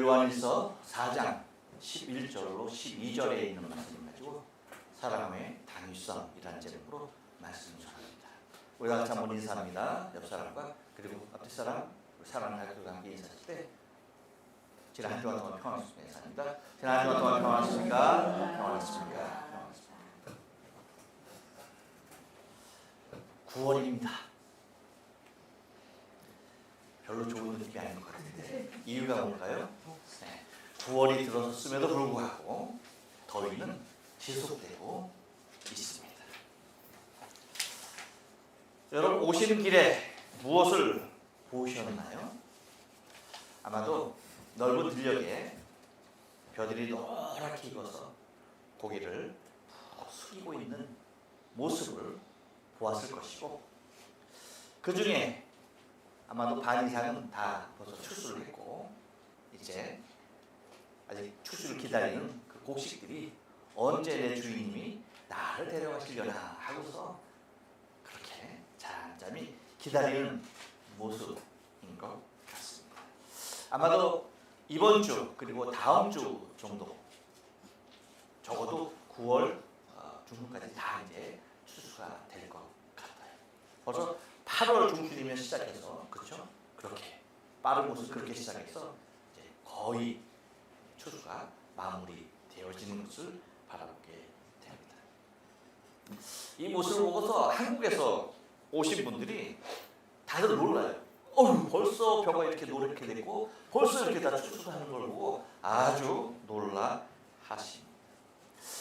요한일서 4장 11절로 12절에 있는 말씀 가지고 사랑함의 당위성이라는 제목으로 말씀을 전합니다. 우리 다 같이 한번 인사합니다. 옆 사람과 그리고 앞뒷 사람, 사랑하는 가족들과 함께 인사하실 때 지난 한 주간 동안 평안했습니다. 인사합니다. 지난 한 주간 동안 평안했습니까? 평안했습니까? 9월입니다. 별로 좋은 느낌이 아닌 것 같은데 이유가 뭘까요? 9월이 들어섰음에도 불구하고 더위는 지속되고 있습니다. 여러분 오시는 길에 무엇을 보셨나요? 아마도 넓은 들녘에 벼들이 노랗게 익어서 고개를 푹 숙이고 있는 모습을 보았을 것이고, 그 중에 아마도 반 이상은 다 벌써 추수를 했고 이제 아직 추수를 기다리는 그 곡식들이 언제 내 주인님이 나를 데려가시려나 하고서 그렇게 잠잠히 기다리는 모습인 것 같습니다. 아마도 이번 주 그리고 다음 주 정도, 적어도 9월 중순까지 다 이제 추수가 될 것 같아요. 벌써 8월 중순이면 시작해서, 그렇죠? 그렇게 빠른 모습 그렇게 시작해서 이제 거의 추수가 마무리되어지는 것을 바라보게 됩니다. 이 모습을 보고서 한국에서 오신 분들이 다들 놀라요. 벌써 벼가 이렇게 노랗게 됐고 벌써 이렇게 다 추수하는 걸 보고 아주 놀라하십니다.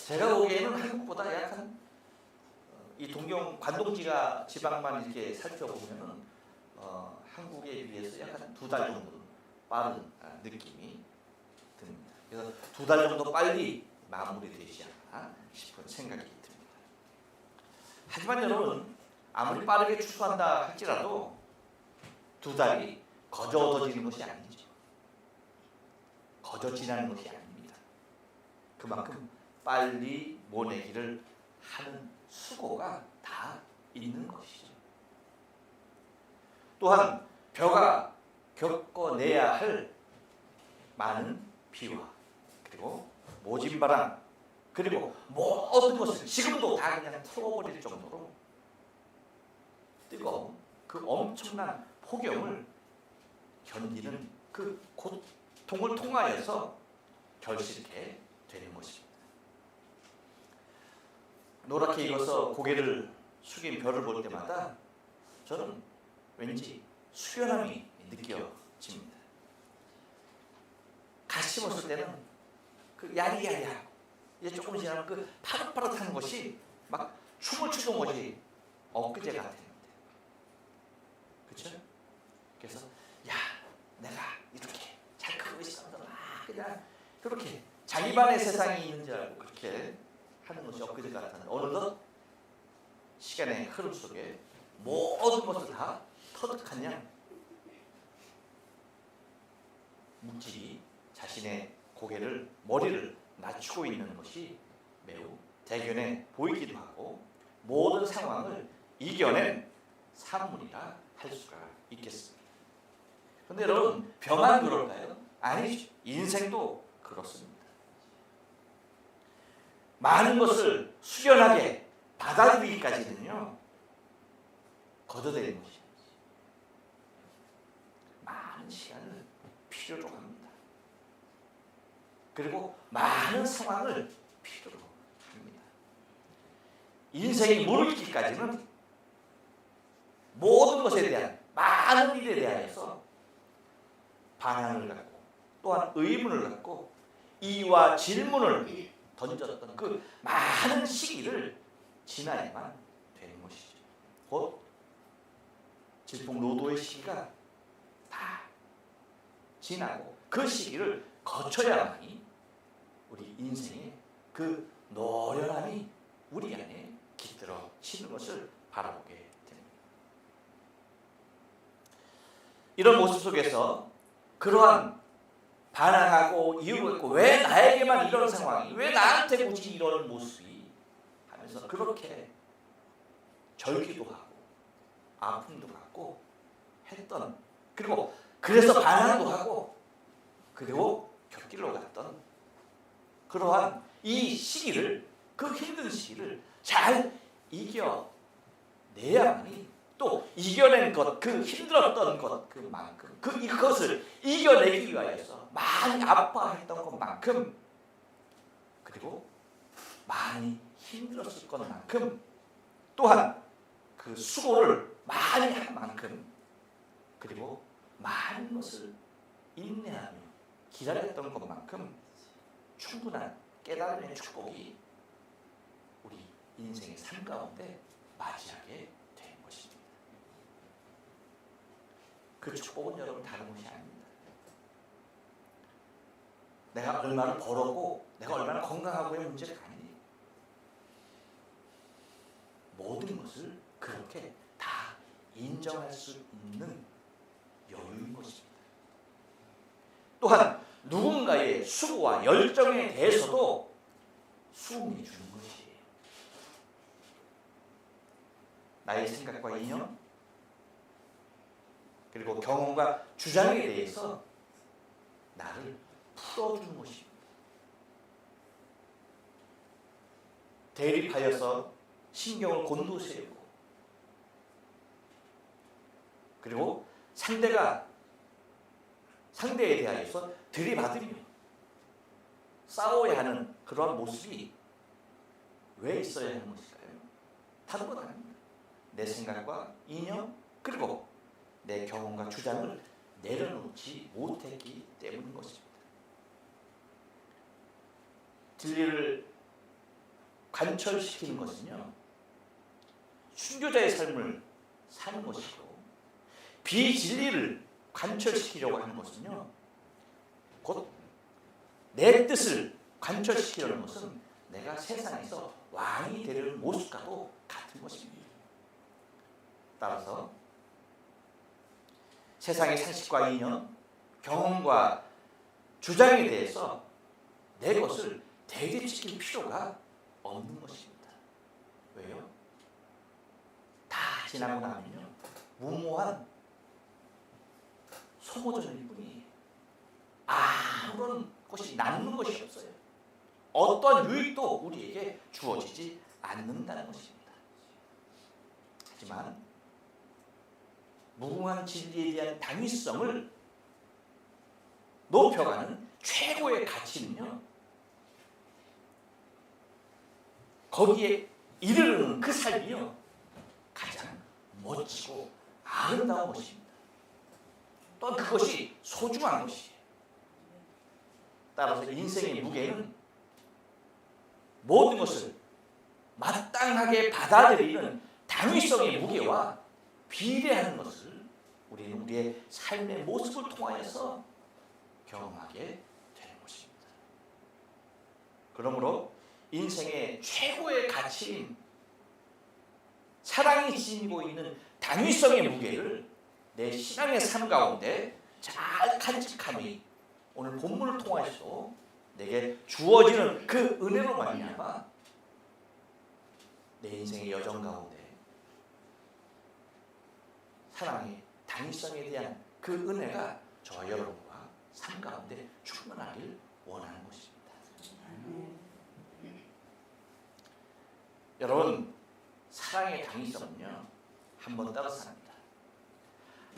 제가 보기에는 한국보다 약간 이 동경 관동지가 지방만 이렇게 살펴보면은 한국에 비해서 약간 2달 정도 빠른 느낌이 듭니다. 그래서 2달 정도 빨리 마무리되지 않나 싶은 생각이 듭니다. 하지만 여러분, 아무리 빠르게 추수한다 할지라도 2달이 거저 얻어지는 것이 아니죠. 거저 지나는 것이 아닙니다. 그만큼 빨리 모내기를 하는 수고가 다 있는 것이죠. 또한 벼가 겪어내야 할 많은 비와 그리고 모진바람 그리고 모든 것을 지금도 다 그냥 털어버릴 정도로 뜨거운 그 엄청난 폭염을 견디는 그 고통을 통하여서 결실케 되는 것입니다. 노랗게 익어서 고개를 숙인 벼를 볼 때마다 저는 왠지 숙연함이 느껴집니다. 같이 심었을 때는 그 야리야리하고 이제 조금 지나면 그 파릇파릇한 것이 막 춤을 추던 것이 엊그제 같았는데, 그렇죠? 그래서 내가 이렇게 잘 크고 있었는데 그냥 그렇게 자기만의 세상이 있는 줄 알고 그렇게 하는 것이 엊그제 같았는데 어느덧 시간의 흐름 속에 모든 것을 다 터득한 양 묵직이 자신의 머리를 낮추고 있는 것이 매우 대견해 보이기도 하고 모든 상황을 이겨낸 산물이라 할 수가 있겠습니다. 그런데 여러분, 벼만 그럴까요? 아니죠. 인생도 그렇습니다. 많은 것을 숙연하게 받아들이기까지는요 거둬들이는 것이 많은 시간을 필요로 합니다. 그리고 많은 상황을 필요로 합니다. 인생이 무르익기까지는 모든 것에 대한 많은 일에 대하여서 방향을 갖고 또한 의문을 갖고 이와 질문을 던졌던 그 많은 시기를 지나야만 되는 것이죠. 곧 질풍노도의 시기가 다 지나고 그 시기를 거쳐야만이 우리 인생의 그 노련함이 우리 안에 깃들어지는 것을 바라보게 됩니다. 이런 모습 속에서 그러한 반항하고 이유가 있고 왜 나에게만 이런 상황이, 왜 나한테 굳이 이런 모습이 하면서 그렇게 절기도 하고 아픔도 갖고 했던, 그리고 그래서 반항도 하고 그리고 곁길로 갔던 그러한 이 시기를, 그 힘든 시기를 잘 이겨내야만이, 또 이겨낸 것, 그 힘들었던 것 그만큼, 그것을 이겨내기 위하여서 많이 아파했던 것만큼, 그리고 많이 힘들었을 것만큼, 또한 그 수고를 많이 한 만큼, 그리고 많은 것을 인내하며 기다렸던 것만큼 충분한 깨달음의 축복이 우리 인생의 삶 가운데 맞이하게 된 것입니다. 그 축복은 여러분 다른 것이 아닙니다. 내가 얼마나 벌었고 내가 얼마나 건강하고의 문제가 아니에요. 모든 것을 그렇게 다 인정할 수 있는 여유인 것입니다. 또한 누군가의 수고와 열정에 대해서도 수긍해 주는 것이에요. 나의 생각과 이념, 그리고 경험과 주장에 대해서 나를 풀어주는 것입니다. 대립하여서 신경을 곤두세우고, 그리고 상대에 대하여서 들이받으며 싸워야 하는 그러한 모습이 왜 있어야 하는 것일까요? 다른 건 아닙니다. 내 생각과 이념, 그리고 내 경험과 주장을 내려놓지 못했기 때문인 것입니다. 진리를 관철시키는 것은요, 순교자의 삶을 사는 것이고, 비진리를 관철시키려고 하는 것은요, 곧 내 뜻을 관철시키려는 것은 내가 세상에서 왕이 되려는 모습과도 같은 것입니다. 따라서 세상의 상식과 이념, 경험과 주장에 대해서 내 것을 대립시킬 필요가 없는 것입니다. 왜요? 다 지나고 나면요, 무모한 소모전일 뿐이에요. 아무런 것이 남는 것이 없어요. 어떤 유익도 우리에게 주어지지 않는다는 것입니다. 하지만 무궁한 진리에 대한 당위성을 높여가는 최고의 가치는요, 거기에 이르는 그 삶이요, 가장 멋지고 아름다운 것입니다. 또 그것이 소중한 것이에요. 따라서 인생의 무게는 모든 것을 마땅하게 받아들이는 당위성의 무게와 비례하는 것을 우리는 우리의 삶의 모습을 통하여서 경험하게 되는 것입니다. 그러므로 인생의 최고의 가치인 사랑이 지니고 있는 당위성의 무게를 내 신앙의 삶 가운데 잘 간직함이 오늘 본문을 통하여서 내게 주어지는 그 은혜로 말미암아 내 인생의 여정 가운데 사랑의 당위성에 대한 그 은혜가 저와 여러분과 삶 가운데 충만하길 원하는 것입니다. 여러분, 사랑의 당위성은요, 한번 따라서 합니다.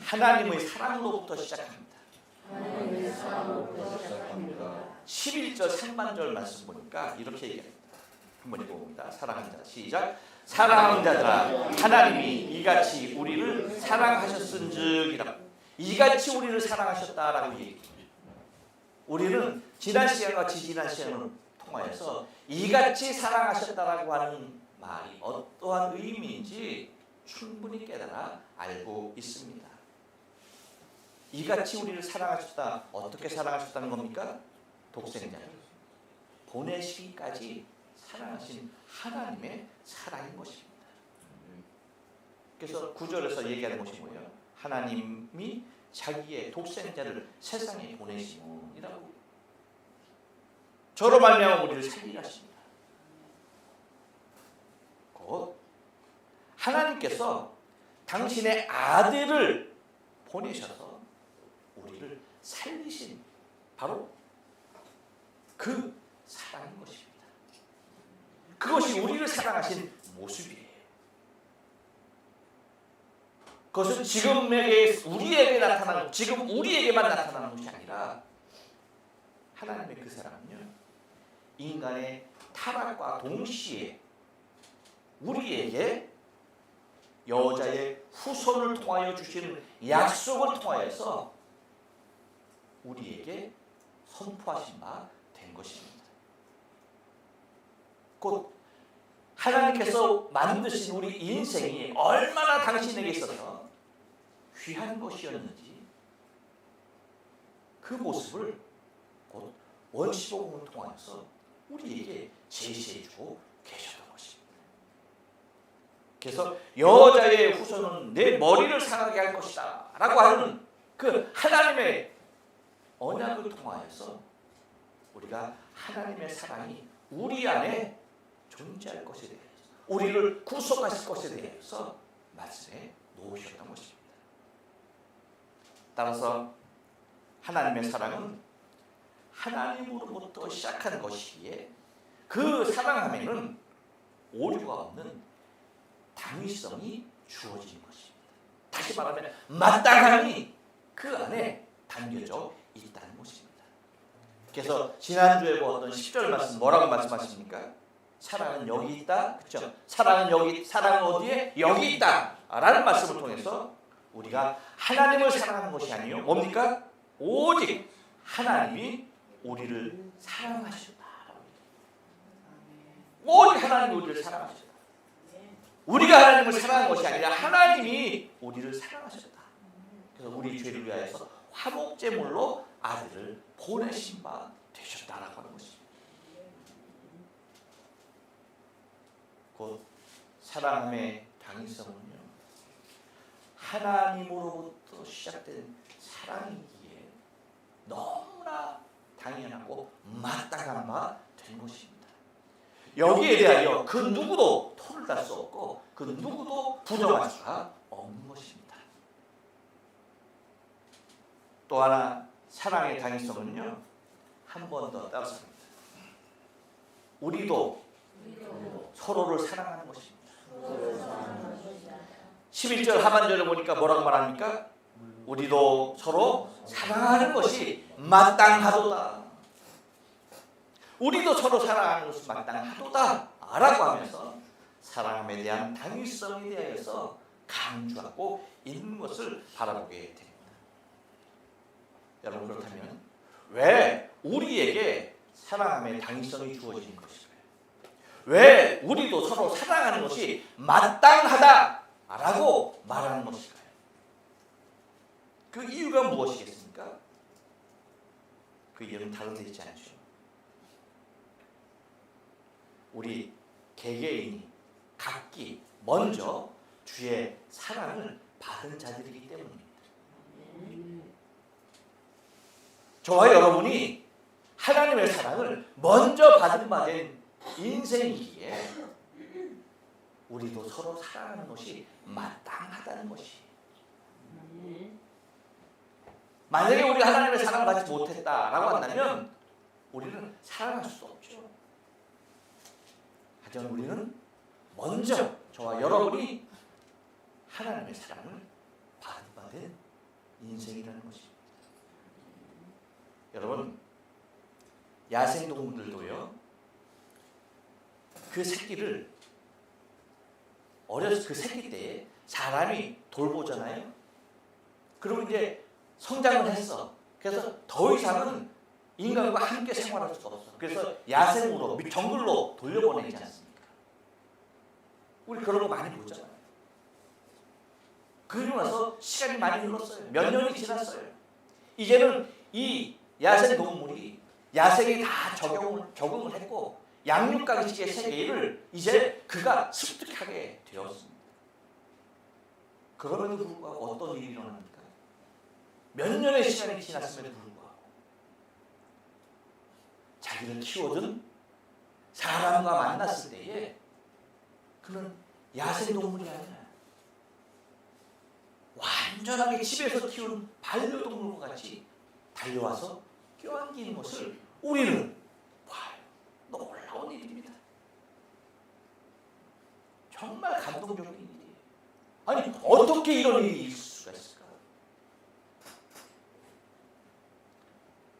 하나님의 사랑으로부터 시작합니다. 11절 3반절 말씀 보니까 이렇게 얘기합니다. 한번 읽어봅니다. 사랑하는 자, 시작. 사랑하는 자들아, 하나님이 이같이 우리를 사랑하셨은즉이라. 이같이 우리를 사랑하셨다라고 얘기합니다. 우리는 지난 시간과 지지난 시간을 통하여서 이같이 사랑하셨다라고 하는 말이 어떠한 의미인지 충분히 깨달아 알고 있습니다. 이같이 우리를 사랑하셨다. 어떻게 사랑하셨다는 겁니까? 독생자를 보내시기까지 사랑하신 하나님의 사랑인 것입니다. 그래서 9절에서 얘기하는 것이 뭐예요? 하나님이 자기의 독생자를 세상에 보내시니라고. 저로 말미암아 우리를 살리게 하십니다. 곧 하나님께서 당신의 아들을 보내셔서 우리를 살리신 바로 그 사랑인 것입니다. 그것이 우리를 사랑하신 모습이에요. 그것은 우리에게 나타나는, 지금 우리에게만 나타나는 것이 아니라 하나님의 그 사랑은요, 인간의 타락과 동시에 우리에게 여자의 후손을 통하여 주시는 약속을 통하여서 우리에게 선포하신 바 된 것입니다. 곧 하나님께서 만드신 우리 인생이 얼마나 당신에게 있어서 귀한 것이었는지 그 모습을 곧 원시복음을 통하여서 우리에게 제시해주고 계셨던 것입니다. 그래서 여자의 후손은 내 머리를 상하게 할 것이다 라고 하는 그 하나님의 언약을 통하여서 우리가 하나님의 사랑이 우리 안에 존재할 것에 대해서, 우리를 구속하실 것에 대해서 말씀해 놓으셨던 것입니다. 따라서 하나님의 사랑은 하나님으로부터 시작한 것이기에 그 사랑함에는 오류가 없는 당위성이 주어진 것입니다. 다시 말하면 마땅함이 그 안에 담겨져 있다는 것입니다. 그래서 지난주에 보았던 10절 말씀 뭐라고 말씀하십니까? 사랑은 여기 있다. 그렇죠? 사랑은 어디에? 여기 있다. 라는 말씀을 통해서 우리가 하나님을 사랑하는 것이 아니요, 뭡니까? 오직 하나님이 우리를 사랑하셨다. 오직 하나님이 우리를 사랑하셨다. 우리가 하나님을 사랑한 것이 아니라 하나님이 우리를 사랑하셨다. 그래서 우리 죄를 위하여서 화목제물로 아들을 보내신 바 되셨다라고 하는 것입니다. 곧 사랑함의 당위성은요, 하나님으로부터 시작된 사랑이기에 너무나 당연하고 마땅한 바 된 것입니다. 여기에 대하여 그 누구도 토를 달 수 없고 그 누구도 부정할 수가 없는 것입니다. 또 하나 사랑의 당위성은요, 한 번 더 따라섭니다. 우리도 서로를 사랑하는 것입니다. 11절 하반절을 보니까 뭐라고 말합니까? 우리도 서로 사랑하는 것이 마땅하도다. 우리도 서로 사랑하는 것이 마땅하도다 라고 하면서 사랑함에 대한 당위성에 대해서 강조하고 있는 것을 바라보게 됩니다. 여러분, 그렇다면 왜 우리에게 사랑함의 당위성이 주어지는 것일까요? 왜 우리도 서로 사랑하는 것이 마땅하다라고 말하는 것일까요? 그 이유가 무엇이겠습니까? 그 이유는 다른 데 있지 않죠. 우리 개개인이 각기 먼저 주의 사랑을 받은 자들이기 때문입니다. 저와 여러분이 하나님의 사랑을 먼저 받은 바 된 인생이기에 우리도 서로 사랑하는 것이 마땅하다는 것이. 만약에 우리가 하나님의 사랑을 받지 못했다라고 한다면 우리는 사랑할 수도 없죠. 하지만 우리는 먼저 저와 여러분이 하나님의 사랑을 받은 바 된 인생이라는 것입니다. 여러분, 야생동물들도요, 그 새끼를 어렸을 그 새끼 때에 사람이 돌보잖아요. 그리고 이제 성장을 했어. 그래서 더 이상은 인간과 함께 생활할 수가 없어. 그래서 야생으로 정글로 돌려보내지 않습니까? 우리 그런 거 많이 보잖아요. 그러고 나서 시간이 많이 흘렀어요. 몇 년이 지났어요. 이제는 이 야생동물이 야생에 다 적응을 했고 양육강식의 세계를 이제 그가 습득하게 되었습니다. 그럼에도 불구하고 어떤 일이 일어납니까? 몇 년의 시간이 지났음에도 불구하고 자기를 키워준 사람과 만났을 때에 그는 야생동물이 아니라 완전하게 집에서 키운 반려동물과 같이 달려와서 껴안기는 것을 우리는 어떻게 이런 일이 있을 수가 있을까?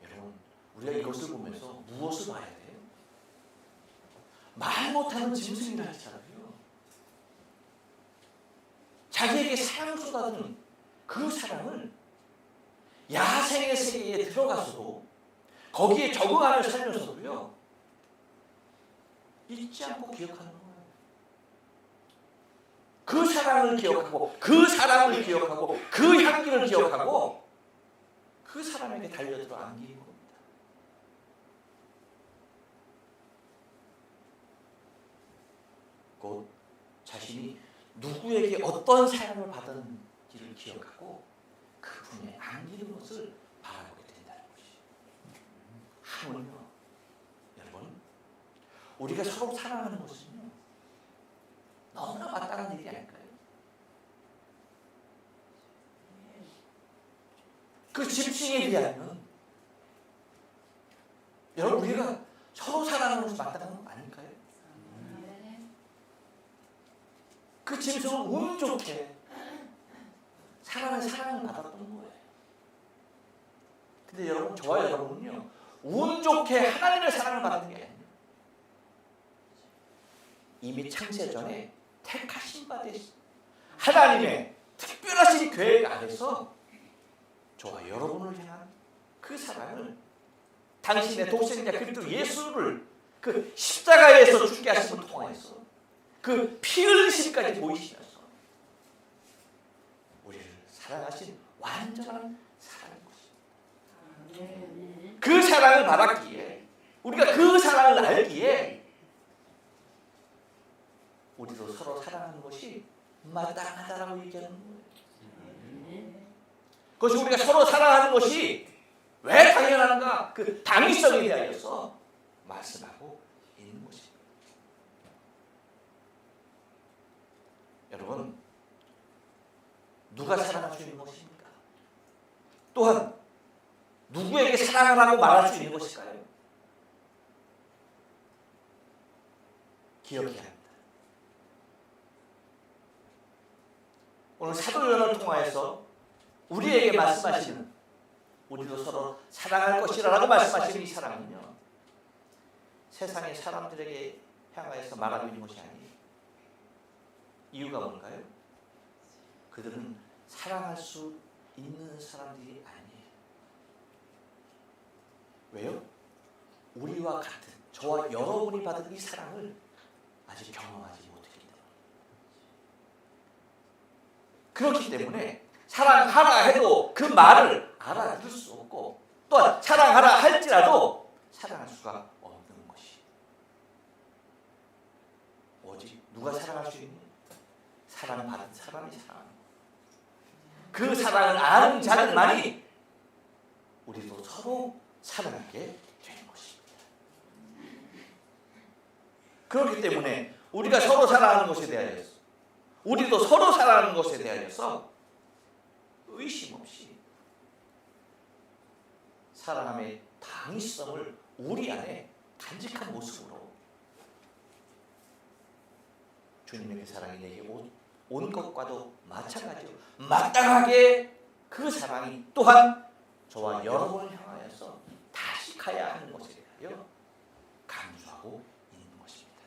여러분, 우리가 이것을 보면서 무엇을 봐야 돼요? 말 못하는 짐승이라 했잖아요. 자기에게 사랑을 쏟아주는 그 사랑을 야생의 세계에 들어가서도 거기에 적응하며 살면서도요, 잊지 않고 기억하는 거예요. 그 사랑을 기억하고, 그 사랑을 기억하고, 그 향기를 기억하고 그 사람에게 달려들어 안기는 겁니다. 곧 자신이 누구에게 어떤 사랑을 받았는지를 기억하고 그분에 안기는 것을 바라보게 된다는 것이죠. 하물며 여러분, 우리가 서로 사랑하는 것은요, 너무나 마땅한 일이 아닐까요? 그 짐승에 비하면 여러분, 우리가 서로 사랑하는 것이 마땅한 거 아닐까요? 그 짐승은 운 좋게 사랑을 받았던 거예요. 근데 여러분, 저와 여러분은요, 운 좋게 하나님의 사랑을 받는 게 아니에요. 이미 창세 전에 택하신 바 되신 하나님의 특별하신 계획 안에서 저와 여러분을 향한 그 사랑을 당신의 독생자 그리스도 예수를 그 십자가에서 죽게 하심을 통해서 그 피 흘리심까지 보이시면서 우리를 사랑하신 완전한 사랑인 것입니다. 그 사랑을 받았기에, 우리가 그 사랑을 알기에 우리도 서로 사랑하는 것이 마땅하다라고 얘기하는 거예요. 그것이 우리가 서로 사랑하는 것이 왜 당연한가? 그 당위성에 대하여서 말씀하고 있는 것입니다. 여러분, 누가 사랑할 수 있는 것입니까? 또한 누구에게 사랑하라고 말할 수 있는 것일까요? 기억해야 합니다. 오늘 사도연을 통하여서 우리에게 말씀하시는, 우리도 서로 사랑할 것이라고 말씀하시는 이 사랑은요, 세상의 사람들에게 향하여서 말하고 있는 것이 아니에요. 이유가 뭔가요? 그들은 사랑할 수 있는 사람들이 아니에요. 왜요? 우리와 같은, 저와 여러분이 받은 이 사랑을 아직 경험하지 못했기 때문에. 그렇기 때문에 사랑하라 해도 그 말을 알아들을 수 없고, 또한 사랑하라 할지라도 사랑할 수가 없는 것이, 오직 누가 사랑할 수 있는? 사랑받은 사람이 사랑하는 거예요. 그 사랑을 아는 자들만이 우리도 서로 사랑하게 되는 것입니다. 그렇기 때문에 우리가 서로 사랑하는 것에 대하여서, 우리도 서로 사랑하는 것에 대하여서 의심 없이 사랑함의 당위성을 우리 안에 간직한 모습으로 주님의 그 사랑이 내게 온 것과도 마찬가지로 마땅하게 그 사랑이 또한 저와 여러분을 향하여서 다시 가야 하는 것에 대하여 강조하고 있는 것입니다.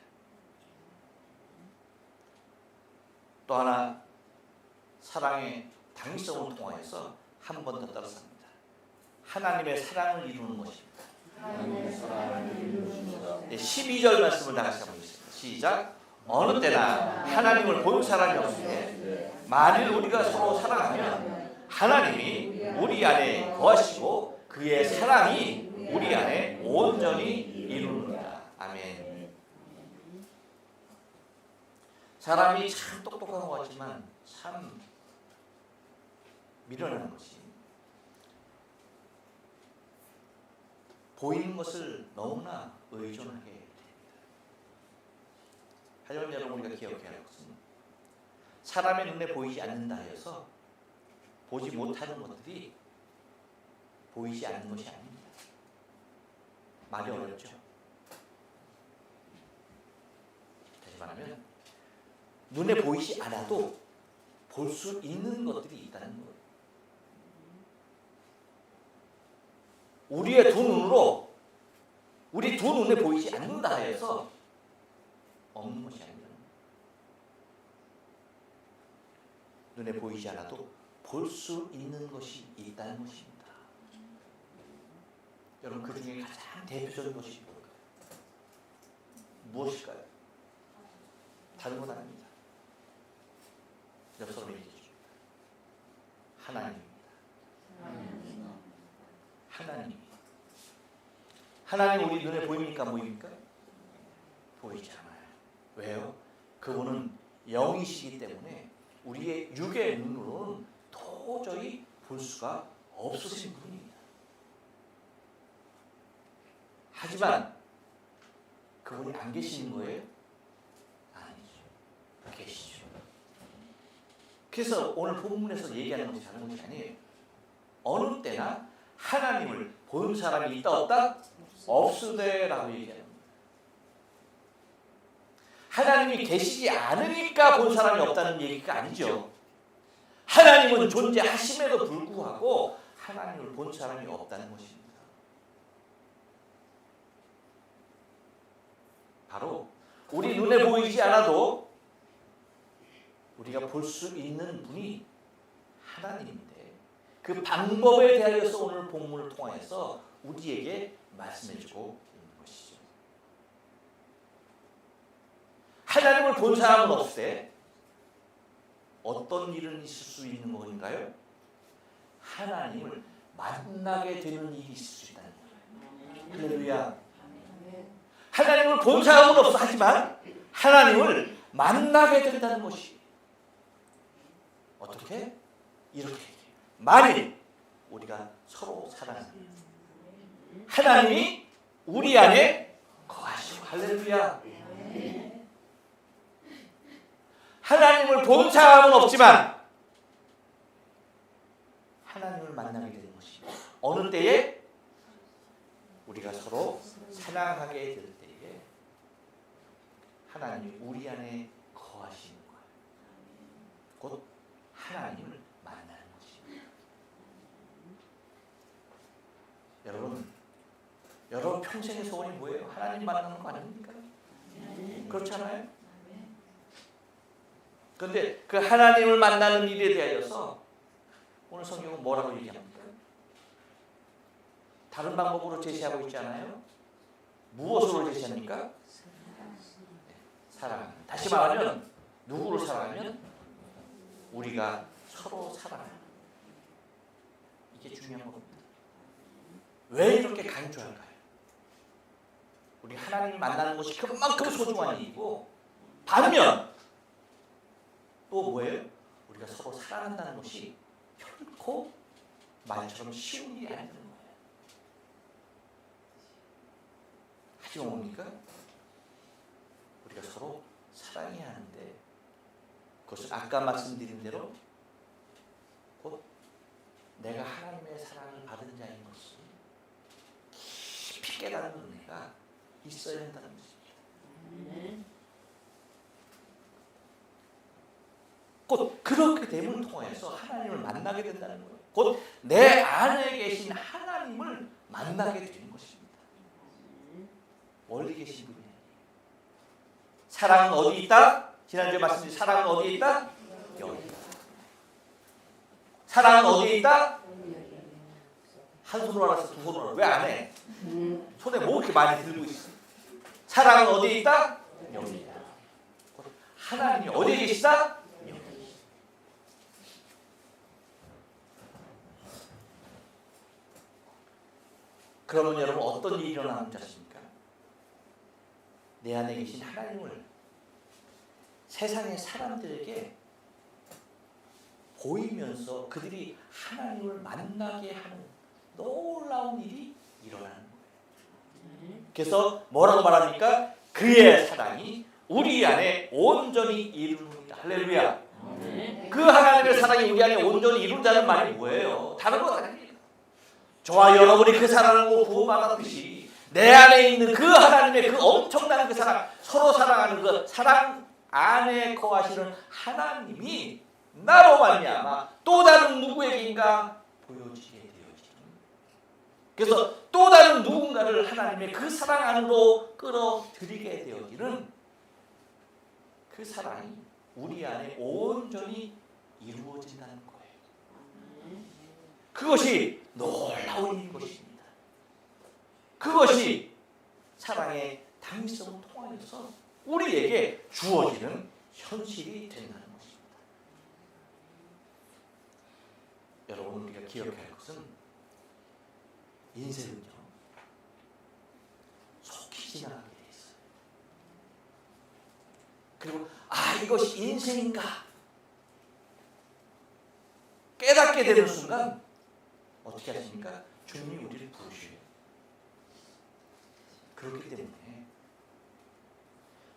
또 하나 사랑의 당위성을 통하여서 한 번 더 따라삽니다. 하나님의 사랑을 이루는 것입니다. 12절 말씀을 다 같이 한번 읽겠습니다. 시작. 어느 때나 하나님을 본 사람이 없으되 만일 우리가 서로 사랑하면 하나님이 우리 안에 거하시고 그의 사랑이 우리 안에 온전히 이루느니라. 아멘. 사람이 참 똑똑한 것 같지만 참 미련한 것이, 보이는 것을 너무나 의존하게 됩니다. 하지만 여러분, 우리가 기억해야 할 것은 사람의 눈에 보이지 않는다 해서 보지 못하는 것들이 보이지 않는 것이 아닙니다. 말이 어렵죠. 다시 말하면 눈에 보이지 않아도 볼 수 있는 것들이 있다는 거예요. 우리의 두 눈으로, 우리 두 눈에 보이지 않는다 해서 없는 것이 아니라 눈에 보이지 않아도 볼 수 있는 것이 있다는 것입니다. 여러분, 그 중에 가장 대표적인 것이 뭘까요? 무엇일까요? 다른 건 아닙니다. 옆 사람에게 얘기해 줍니다. 하나님입니다. 하나님입니다. 하나님 우리 눈에 보입니까? 보입니까? 보이지 않아요. 왜요? 그분은 영이시기 때문에 우리의 육의 눈으로는 도저히 볼 수가 없으신 분입니다. 하지만 그분이 안 계시는 거예요? 아니죠. 계시죠. 그래서 오늘 본문에서 얘기하는 것이 다른 것이 아니에요. 어느 때나 하나님을 본 사람이 있다 없다? 없으되라고 얘기합니다. 하나님이 계시지 않으니까 본 사람이 없다는 얘기가 아니죠. 하나님은 존재하심에도 불구하고 하나님을 본 사람이 없다는 것입니다. 바로 우리 눈에 보이지 않아도 우리가 볼 수 있는 분이 하나님인데, 그 방법에 대하여서 오늘 본문을 통해서 우리에게 말씀해주고 있는 것이죠. 하나님을 본 사람은 없을 어떤 일은 있을 수 있는 건가요? 하나님을 만나게 되는 일이 있을 수 있다는 거예요. 할렐루야. 하나님을 본 사람은 없어. 하지만 하나님을 만나게 된다는 것이 어떻게? 이렇게 만일 우리가 서로 사랑합니다. 하나님이 우리 안에 거하시고, 할렐루야. 하나님을 본 사람은 없지만 하나님을 만나게 되는 것입니다. 어느 때에? 우리가 서로 사랑하게 될 때에 하나님이 우리 안에 거하시는 거예요. 곧 하나님을 만나는 것입니다. 여러분 평생의 소원이 뭐예요? 하나님 만나는 거 아닙니까? 그렇잖아요? 그런데 그 하나님을 만나는 일에 대하여서 오늘 성경은 뭐라고 얘기합니까? 다른 방법으로 제시하고 있지 않아요? 무엇으로 제시합니까? 사랑. 다시 말하면 누구를 사랑하면? 우리가 서로 사랑하는. 이게 중요한 겁니다. 왜 이렇게 강조할까요? 우리 하나님 만나는 것이 그만큼 소중한 일이고, 반면 또 뭐예요? 우리가 서로 사랑한다는 것이 결코 말처럼 쉬운 일이 아니라는 거예요. 하지만 뭡니까? 우리가 서로 사랑해야 하는데, 그것은 아까 말씀드린 대로 곧 내가 하나님의 사랑을 받은 자인 것을 깊이 깨닫는 은혜가 있어야 한다는 것입니다. 곧 그렇게 됨을 통해서 하나님을 만나게 된다는 거예요. 곧 내 안에 계신 하나님을 만나게 되는 것입니다. 멀리 계신 분이 아니에요. 사랑은 어디 있다? 지난주에 말씀드린 사랑은 어디에 있다? 여기 있다. 사랑은 어디에 있다? 한 손으로 알아서 두 손으로. 왜 안 해? 손에 뭐 이렇게 많이 들고 있어? 사랑은 어디에 있다? 여기 있다. 하나님이 어디에 계시다? 여기. 그러면 여러분 어떤 일이 일어나는 줄 아십니까? 내 안에 계신 하나님을 세상의 사람들에게 보이면서 그들이 하나님을 만나게 하는 놀라운 일이 일어나는 거예요. 그래서 뭐라고 말합니까? 그의 사랑이 우리 안에 온전히 이루는다. 할렐루야. 그 하나님의 사랑이 우리 안에 온전히 이룬다는 말이 뭐예요? 다른 건 아닙니다. 저와 여러분이 그 사랑을 구원받았듯이 내 안에 있는 그 하나님의 그 엄청난 그 사랑, 서로 사랑하는 그 사랑 안에 거하시는 하나님이 나로 말미암아 또 다른 누구에게인가 보여지게 되어지는, 그래서 또 다른 누군가를 하나님의 그 사랑 안으로 끌어들이게 되어지는 그 사랑이 우리 안에 온전히 이루어진다는 거예요. 그것이 놀라운 일인 것입니다. 그것이 사랑의 당위성을 통하여서 우리에게 주어지는 현실이 된다는 것입니다. 여러분, 우리가 기억할 것은 인생은요, 속히 지나가게 돼 있어요. 그리고 이것이 인생인가 깨닫게 되는 순간 어떻게 하십니까? 주님이 우리를 부르셔요. 그렇기 때문에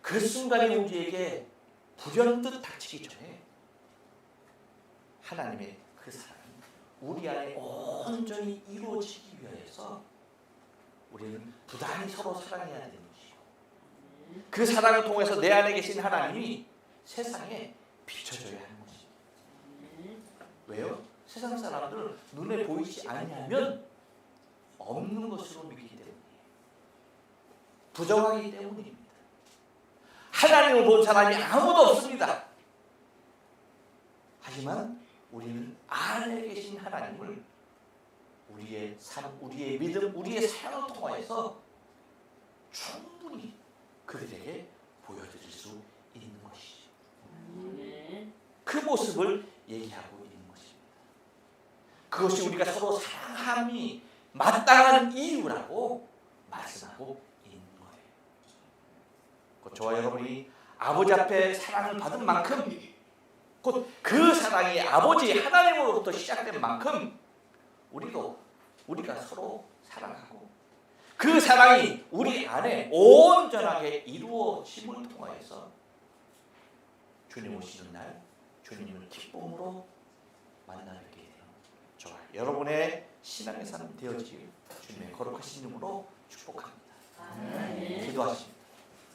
그 순간이 우리에게 불현듯 닥치기 전에 하나님의 그 사랑이 우리 안에 온전히 이루어지기 위해서 우리는 부단히 서로 사랑해야 되는 것이고, 그 사랑을 통해서 내 안에 계신 하나님이 세상에 비춰져야 하는 것입니다. 왜요? 세상 사람들 눈에 보이지 않으면 없는 것으로 믿기 때문이에요. 부정하기 때문입니다. 하나님을 본 사람이 아무도 없습니다. 하지만 우리는 안에 계신 하나님을 우리의 삶, 우리의 믿음, 우리의 사랑을 통하여서 충분히 그들에게 보여드릴 수 있는 것이죠. 그 모습을 얘기하고 있는 것입니다. 그것이 우리가 서로 사랑함이 마땅한 이유라고 말씀하고 있는 거예요. 곧 저와 여러분이 아버지 앞에 사랑을 받은 만큼, 곧 그 사랑이 아버지 하나님으로부터 시작된 만큼 우리가 서로 사랑하고 그 사랑이 우리 안에 온전하게 이루어짐을 통하여서 주님 오시는 날 주님을 기쁨으로 만나 뵙게 되는 저와 여러분의 신앙의 삶 되어지길 주님의 거룩하신 이름으로 축복합니다. 기도하십니다.